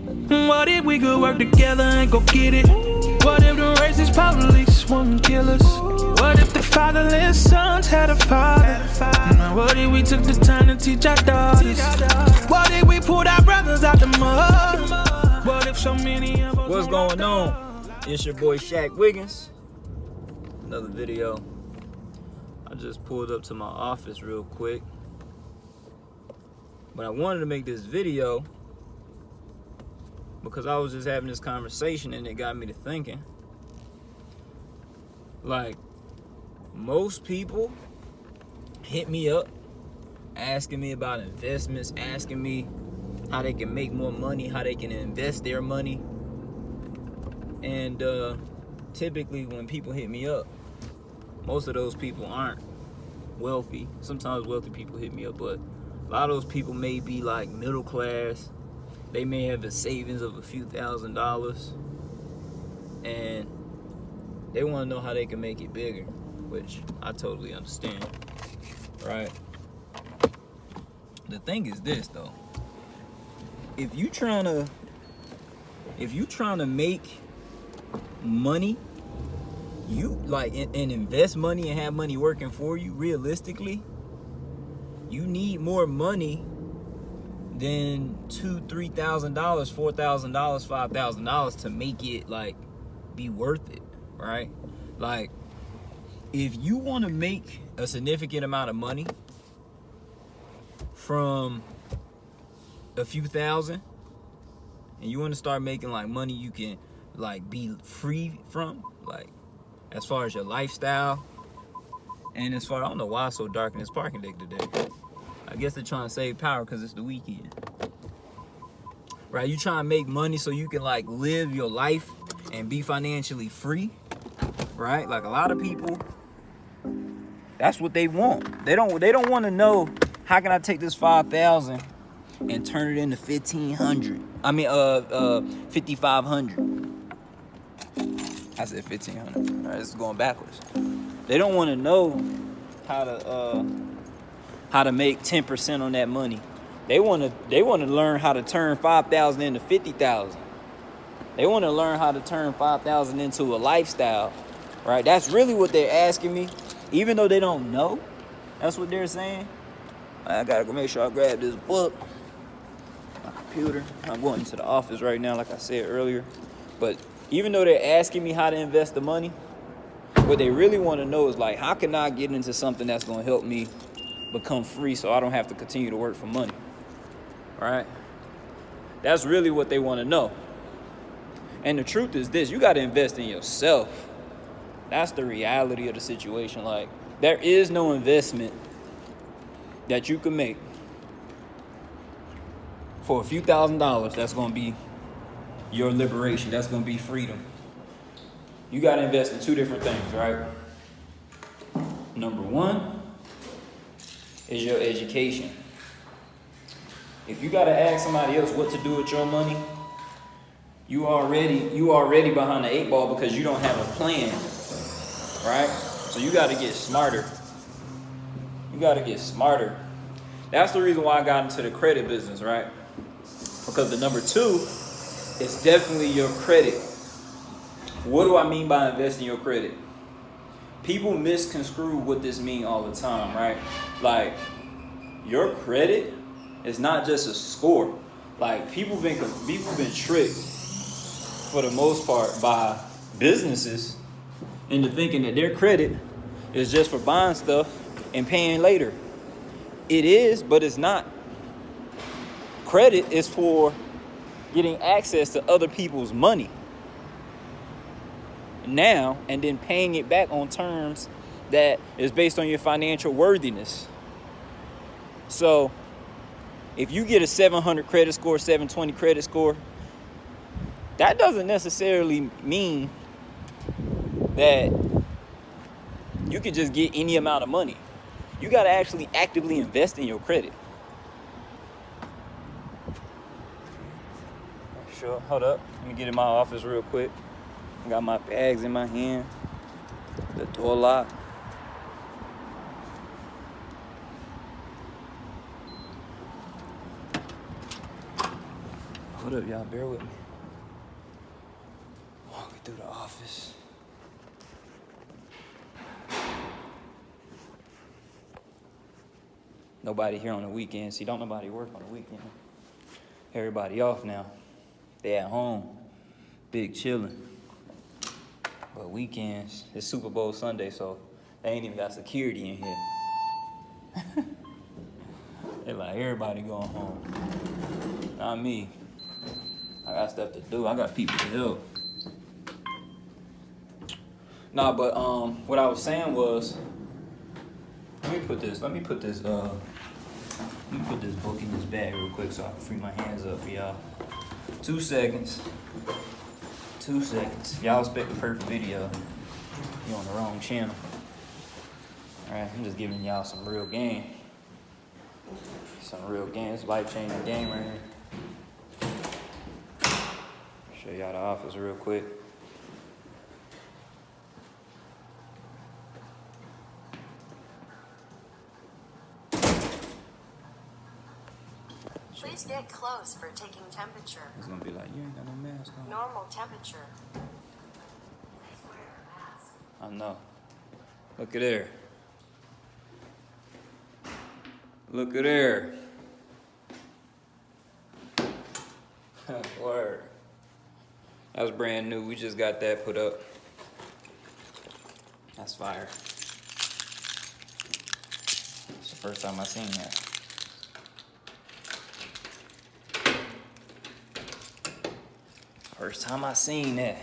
What if we could work together and go get it? What if the racist police won't kill us? What if the fatherless sons had a father? What if we took the time to teach our daughters? What if we pulled our brothers out the mud? What if so many of us... What's going on? It's your boy Shaq Wiggins. Another video. I just pulled up to my office real quick. But I wanted to make this video because I was just having this conversation and it got me to thinking. Like, most people hit me up asking me about investments, asking me how they can make more money, how they can invest their money. And typically when people hit me up, most of those people aren't wealthy. Sometimes wealthy people hit me up, but a lot of those people may be like middle class. They may have a savings of a few $1,000s, and they want to know how they can make it bigger, which I totally understand, right? The thing is this though, if you trying to make money, you like and invest money and have money working for you, realistically, you need more money than $2,000, $3,000, $4,000, $5,000 to make it like be worth it, right? Like, if you want to make a significant amount of money from a few thousand, and you want to start making like money you can like be free from, like as far as your lifestyle, and as far, I don't know why it's so dark in this parking deck today. I guess they're trying to save power because it's the weekend, right? You trying to make money so you can like live your life and be financially free, right? Like a lot of people, that's what they want. They don't want to know, how can I take this 5,000 and turn it into 1,500? I mean, 5,500. I said 1,500. All right, this is going backwards. They don't want to know how to make 10% on that money. They want to learn how to turn 5,000 into 50,000. They want to learn how to turn 5,000 into a lifestyle, right? That's really what they're asking me, even though they don't know. That's what they're saying. I gotta go make sure I grab this book, my computer. I'm going into the office right now, like I said earlier. But even though they're asking me how to invest the money, what they really want to know is like, how can I get into something that's going to help me become free so I don't have to continue to work for money, right? That's really what they want to know. And the truth is this, you got to invest in yourself. That's the reality of the situation. Like, there is no investment that you can make for a few $1,000s that's going to be your liberation. That's going to be freedom. You got to invest in two different things, right? Number one is your education. If you got to ask somebody else what to do with your money, you already behind the 8 ball because you don't have a plan, right? So you got to get smarter. You got to get smarter. That's the reason why I got into the credit business, right? Because the number two is definitely your credit. What do I mean by investing your credit? People misconstrue what this means all the time, right? Like, your credit is not just a score. Like, people been tricked for the most part by businesses into thinking that their credit is just for buying stuff and paying later. It is, but it's not. Credit is for getting access to other people's money now and then paying it back on terms that is based on your financial worthiness. So if you get a 700 credit score, 720 credit score, that doesn't necessarily mean that you can just get any amount of money. You got to actually actively invest in your credit. Sure, hold up. Let me get in my office real quick. I got my bags in my hand. The door locked. What up, y'all? Bear with me. Walking through the office. Nobody here on the weekend. See, don't nobody work on the weekend. Everybody off now. They at home. Big chilling. But weekends, it's Super Bowl Sunday, so they ain't even got security in here. They like, everybody going home. Not me. I got stuff to do. I got people to help. Nah, but what I was saying was, let me put this book in this bag real quick so I can free my hands up for y'all. 2 seconds. 2 seconds. If y'all expect a perfect video, you're on the wrong channel. Alright, I'm just giving y'all some real game. Some real game. It's a life-changing game right here. Show y'all the office real quick. Please get close for taking temperature. It's gonna be like, you ain't got no mask on. Normal temperature. I know. Look at there. Look at there. Word. That was brand new. We just got that put up. That's fire. It's the first time I seen that. First time I seen that.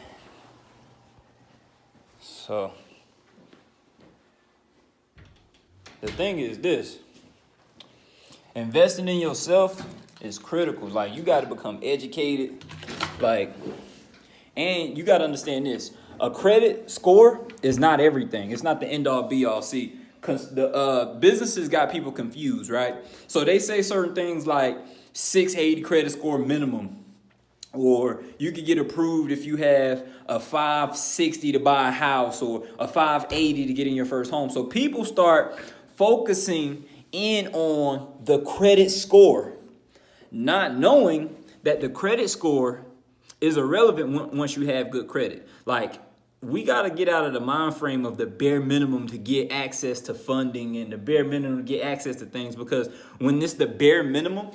So, the thing is this. Investing in yourself is critical. Like, you got to become educated. Like, and you got to understand this. A credit score is not everything. It's not the end all be all. See, because the businesses got people confused, right? So they say certain things like 680 credit score minimum. Or you could get approved if you have a 560 to buy a house or a 580 to get in your first home. So people start focusing in on the credit score, not knowing that the credit score is irrelevant once you have good credit. Like, we got to get out of the mind frame of the bare minimum to get access to funding and the bare minimum to get access to things, because when it's the bare minimum,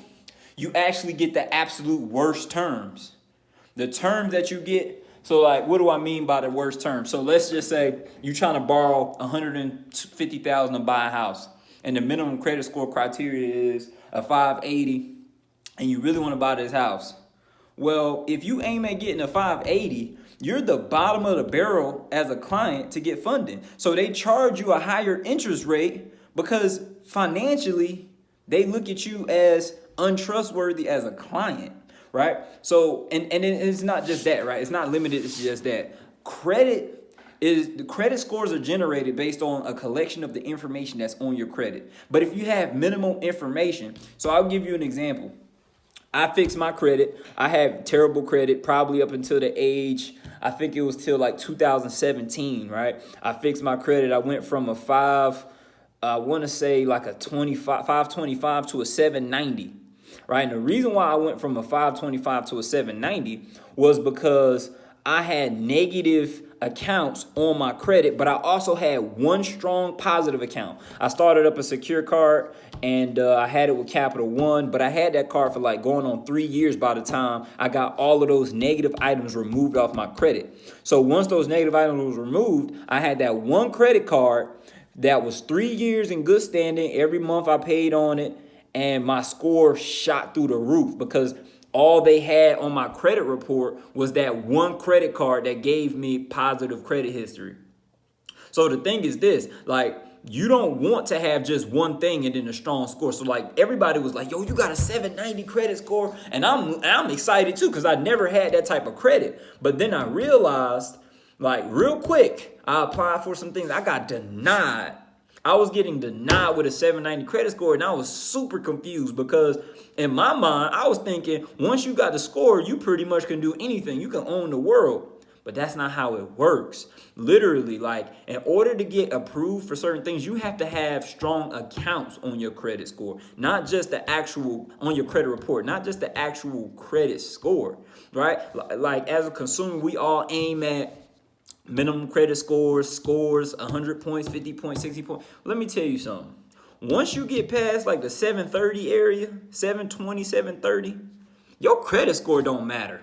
you actually get the absolute worst terms. The terms that you get. So, like, what do I mean by the worst terms? So let's just say you're trying to borrow $150,000 to buy a house, and the minimum credit score criteria is a 580, and you really want to buy this house. Well, if you aim at getting a 580, you're the bottom of the barrel as a client to get funding. So they charge you a higher interest rate because financially they look at you as untrustworthy as a client, right? So, and it's not just that, right? It's not limited to just that. The credit scores are generated based on a collection of the information that's on your credit. But if you have minimal information, so I'll give you an example. I fixed my credit. I had terrible credit probably up until the age, I think it was till like 2017, right? I fixed my credit. I went from a 525 to a 790, right? And the reason why I went from a 525 to a 790 was because I had negative accounts on my credit, but I also had one strong positive account. I started up a secure card, and I had it with Capital One, but I had that card for like going on 3 years by the time I got all of those negative items removed off my credit. So once those negative items was removed, I had that one credit card that was 3 years in good standing. Every month I paid on it, and my score shot through the roof because all they had on my credit report was that one credit card that gave me positive credit history. So the thing is this, like, you don't want to have just one thing and then a strong score. So like everybody was like, yo, you got a 790 credit score. And I'm excited too, because I never had that type of credit. But then I realized, like, real quick, I applied for some things. I got denied. I was getting denied with a 790 credit score, and I was super confused because in my mind, I was thinking once you got the score, you pretty much can do anything. You can own the world. But that's not how it works. Literally, like, in order to get approved for certain things, you have to have strong accounts on your credit score, not just the actual, on your credit report, not just the actual credit score, right? Like, as a consumer, we all aim at minimum credit scores, 100 points, 50 points, 60 points. Let me tell you something. Once you get past like the 730 area, 720, 730, your credit score don't matter.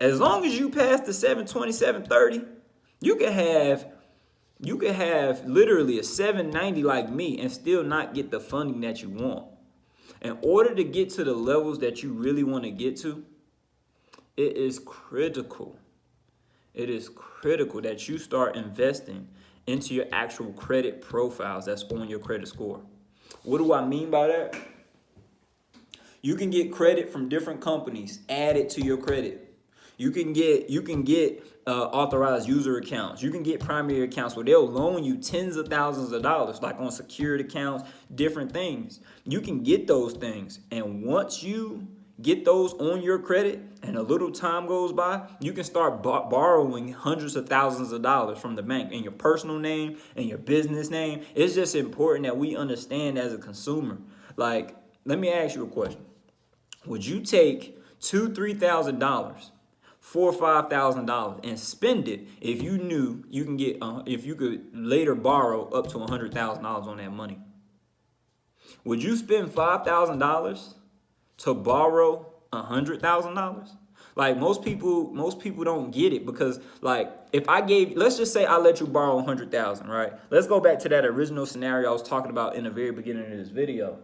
As long as you pass the 720, 730, you can have literally a 790 like me and still not get the funding that you want. In order to get to the levels that you really want to get to, it is critical. It is critical that you start investing into your actual credit profiles that's on your credit score. What do I mean by that? You can get credit from different companies added to your credit. You can get authorized user accounts. You can get primary accounts where they'll loan you tens of thousands of dollars, like on secured accounts, different things. You can get those things. And once you get those on your credit and a little time goes by, you can start borrowing hundreds of thousands of dollars from the bank in your personal name and your business name. It's just important that we understand as a consumer. Like, let me ask you a question. Would you take $2,000, $3,000, $4,000 or $5,000 and spend it if you knew you can get if you could later borrow up to $100,000 on that money? Would you spend $5,000 to borrow $100,000? Like, most people don't get it, because like, if I gave, let's just say I let you borrow $100,000, right? Let's go back to that original scenario I was talking about in the very beginning of this video.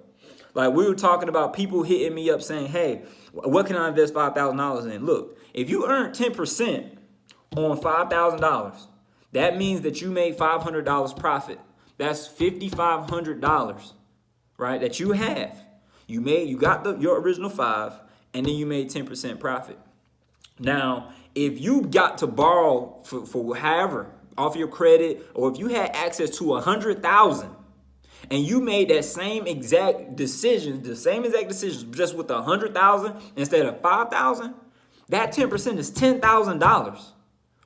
Like, we were talking about people hitting me up saying, hey, what can I invest $5,000 in? Look, if you earn 10% on $5,000, that means that you made $500 profit. That's $5,500, right? That you have. You got your original 5, and then you made 10% profit. Now, if you got to borrow for however off your credit, or if you had access to $100,000, and you made that same exact decision, just with $100,000 instead of $5,000, that 10% is $10,000,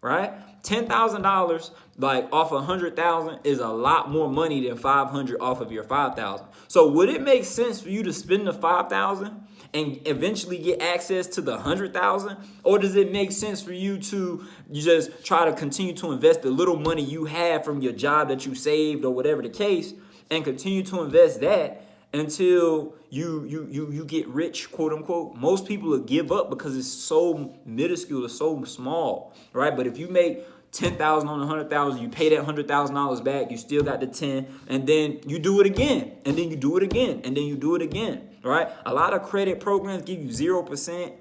right? $10,000, like, off $100,000 is a lot more money than $500 off of your $5,000. So would it make sense for you to spend the $5,000 and eventually get access to the $100,000, or does it make sense for you just try to continue to invest the little money you have from your job that you saved or whatever the case, and continue to invest that until you get rich, quote unquote? Most people will give up because it's so minuscule, it's so small, right? But if you make $10,000 on $100,000, you pay that $100,000 back, you still got the 10, and then you do it again, and then you do it again, and then you do it again, right? A lot of credit programs give you 0%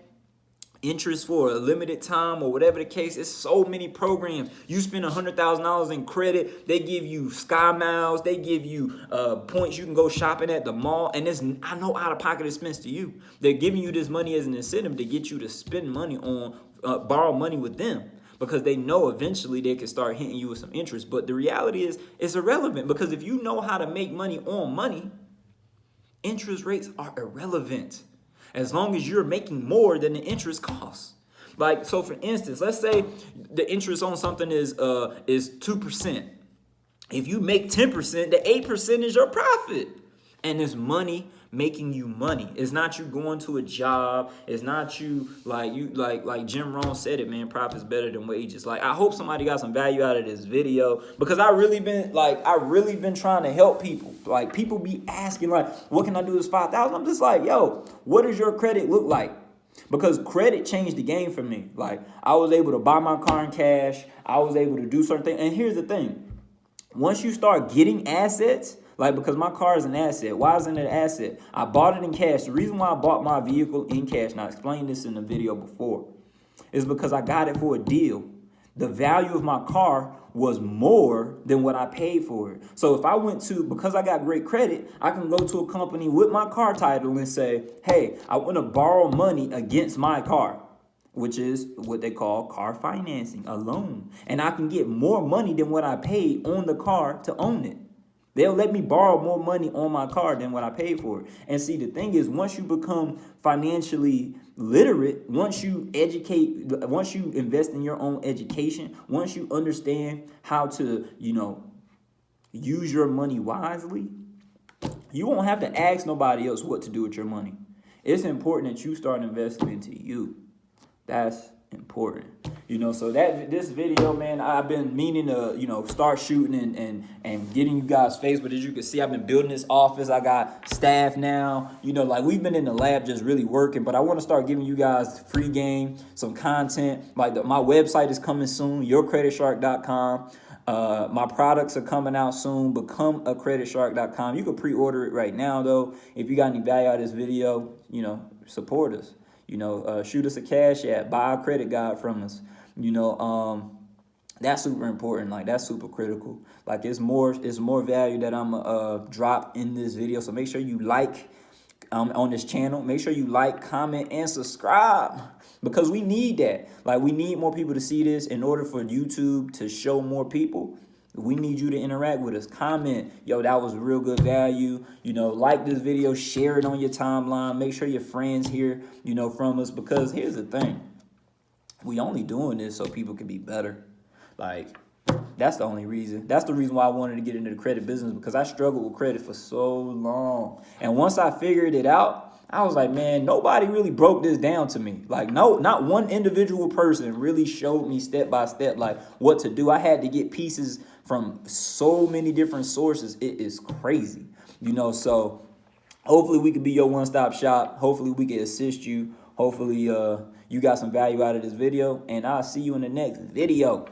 interest for a limited time, or whatever the case. It's so many programs. You spend $100,000 in credit, they give you Sky Miles, they give you points you can go shopping at the mall, and it's I know out of pocket expense to you. They're giving you this money as an incentive to get you to spend money on borrow money with them, because they know eventually they can start hitting you with some interest. But the reality is, it's irrelevant, because if you know how to make money on money, interest rates are irrelevant, as long as you're making more than the interest costs. Like, so for instance, let's say the interest on something is 2%. If you make 10%, the 8% is your profit. And it's money making you money. It's not you going to a job. It's not you like Jim Rohn said it, man, profit's better than wages. Like, I hope somebody got some value out of this video, because I really been trying to help people. Like, people be asking, like, what can I do with this $5,000? I'm just like, yo, what does your credit look like? Because credit changed the game for me. Like, I was able to buy my car in cash. I was able to do certain things. And here's the thing. Once you start getting assets, like, because my car is an asset. Why isn't it an asset? I bought it in cash. The reason why I bought my vehicle in cash, and I explained this in the video before, is because I got it for a deal. The value of my car was more than what I paid for it. So if I because I got great credit, I can go to a company with my car title and say, hey, I want to borrow money against my car, which is what they call car financing, a loan. And I can get more money than what I paid on the car to own it. They'll let me borrow more money on my card than what I paid for it. And see, the thing is, once you become financially literate, once you educate, once you invest in your own education, once you understand how to, use your money wisely, you won't have to ask nobody else what to do with your money. It's important that you start investing into you. That's important. So this video, man, I've been meaning to, start shooting and getting you guys face. But as you can see, I've been building this office. I got staff now. Like we've been in the lab just really working. But I want to start giving you guys free game, some content. Like my website is coming soon, yourcreditshark.com. My products are coming out soon. Become a creditshark.com. You can pre-order it right now, though. If you got any value out of this video, support us. Shoot us a cash app, buy a credit guide from us. That's super important. Like that's super critical. Like it's more value that I'm drop in this video. So make sure you like on this channel. Make sure you like, comment, and subscribe, because we need that. Like we need more people to see this in order for YouTube to show more people. We need you to interact with us. Comment, yo, that was real good value. Like this video, share it on your timeline. Make sure your friends hear, from us, because here's the thing. We only doing this so people can be better. Like, that's the only reason. That's the reason why I wanted to get into the credit business, because I struggled with credit for so long. And once I figured it out, I was like, man, nobody really broke this down to me. Like, no, not one individual person really showed me step by step, like what to do. I had to get pieces from so many different sources. It is crazy, so hopefully we could be your one-stop shop. Hopefully we can assist you. Hopefully you got some value out of this video, and I'll see you in the next video.